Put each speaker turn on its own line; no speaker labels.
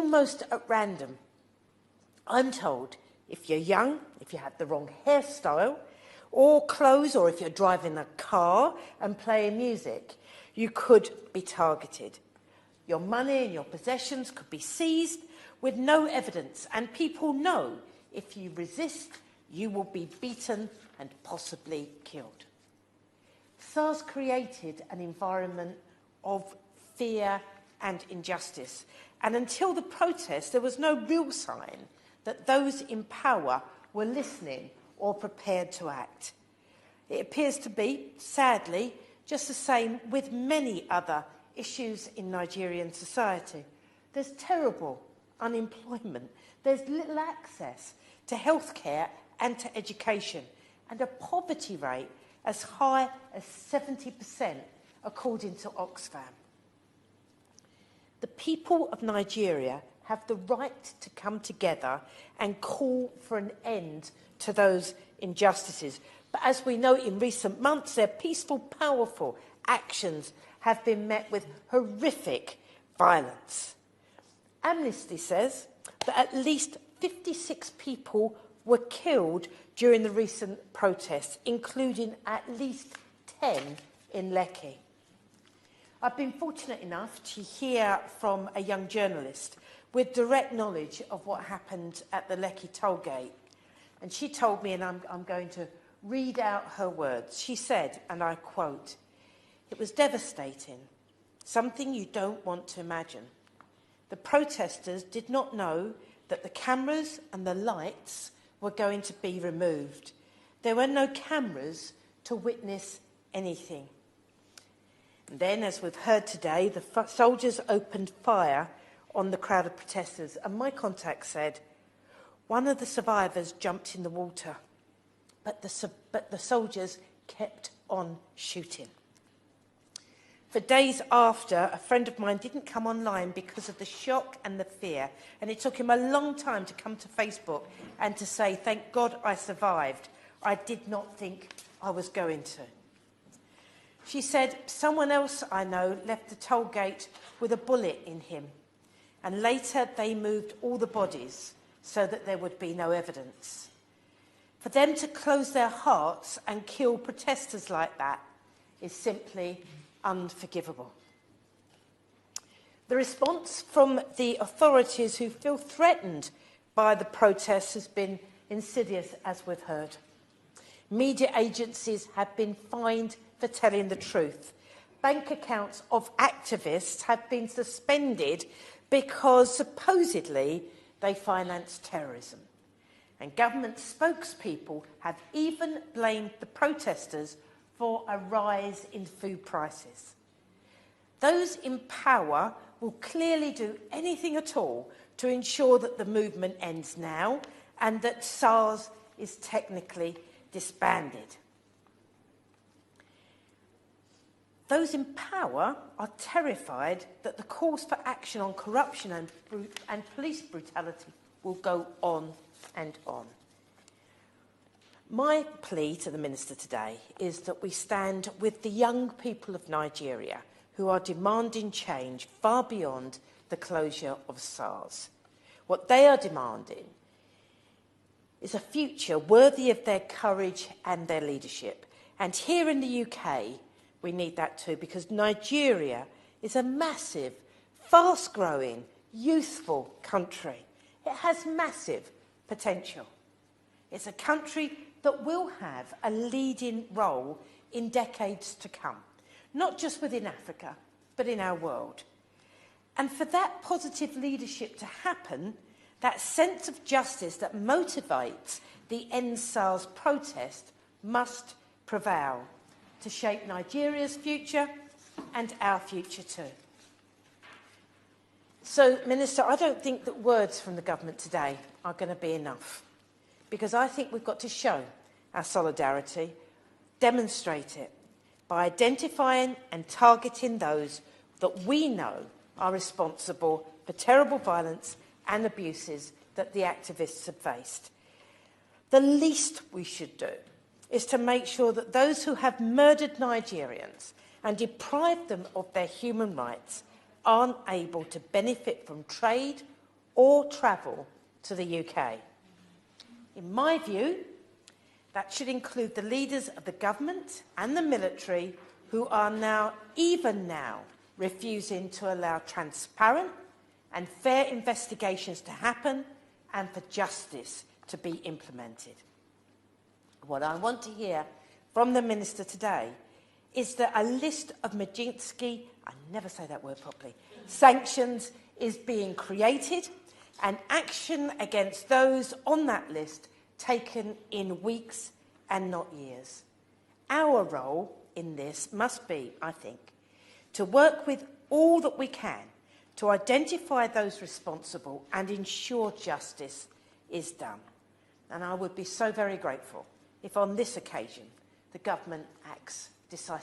almost at random. I'm told if you're young, if you have the wrong hairstyle or clothes, or if you're driving a car and playing music, you could be targeted. Your money and your possessions could be seized with no evidence, and people know if you resist, you will be beaten and possibly killed. SARS created an environment of fear and injustice, and until the protests, there was no real sign that those in power were listening or prepared to act. It appears to be, sadly, just the same with many other issues in Nigerian society. There's terrible unemployment, there's little access to healthcare and to education, and a poverty rate as high as 70%, according to Oxfam. The people of Nigeria have the right to come together and call for an end to those injustices. But as we know, in recent months, their peaceful, powerful actions have been met with horrific violence. Amnesty says that at least 56 people were killed during the recent protests, including at least 10 in Lekki. I've been fortunate enough to hear from a young journalist with direct knowledge of what happened at the Lekki toll gate. And she told me, and I'm going to read out her words. She said, and I quote, "It was devastating, something you don't want to imagine. The protesters did not know that the cameras and the lights were going to be removed. There were no cameras to witness anything." And then, as we've heard today, the soldiers opened fire on the crowd of protesters, and my contact said one of the survivors jumped in the water, but the soldiers kept on shooting. For days after, a friend of mine didn't come online because of the shock and the fear, and it took him a long time to come to Facebook and to say, "Thank God I survived. I did not think I was going to." She said, "Someone else I know left the toll gate with a bullet in him, and later they moved all the bodies so that there would be no evidence." For them to close their hearts and kill protesters like that is simply unforgivable. The response from the authorities who feel threatened by the protests has been insidious, as we've heard. Media agencies have been fined for telling the truth. Bank accounts of activists have been suspended because supposedly they finance terrorism. And government spokespeople have even blamed the protesters for a rise in food prices. Those in power will clearly do anything at all to ensure that the movement ends now and that SARS is technically disbanded. Those in power are terrified that the calls for action on corruption and police brutality will go on and on. My plea to the Minister today is that we stand with the young people of Nigeria who are demanding change far beyond the closure of SARS. What they are demanding is a future worthy of their courage and their leadership. And here in the UK, we need that too, because Nigeria is a massive, fast-growing, youthful country. It has massive potential. It's a country that will have a leading role in decades to come, not just within Africa, but in our world. And for that positive leadership to happen, that sense of justice that motivates the End SARS protest must prevail to shape Nigeria's future and our future too. So, Minister, I don't think that words from the government today are going to be enough, because I think we've got to show our solidarity, demonstrate it, by identifying and targeting those that we know are responsible for terrible violence and abuses that the activists have faced. The least we should do is to make sure that those who have murdered Nigerians and deprived them of their human rights aren't able to benefit from trade or travel to the UK. In my view, that should include the leaders of the government and the military who are now, even now, refusing to allow transparent and fair investigations to happen and for justice to be implemented. What I want to hear from the Minister today is that a list of Magnitsky, I never say that word properly, sanctions is being created and action against those on that list taken in weeks and not years. Our role in this must be, I think, to work with all that we can to identify those responsible and ensure justice is done. And I would be so very grateful if on this occasion the government acts decisively.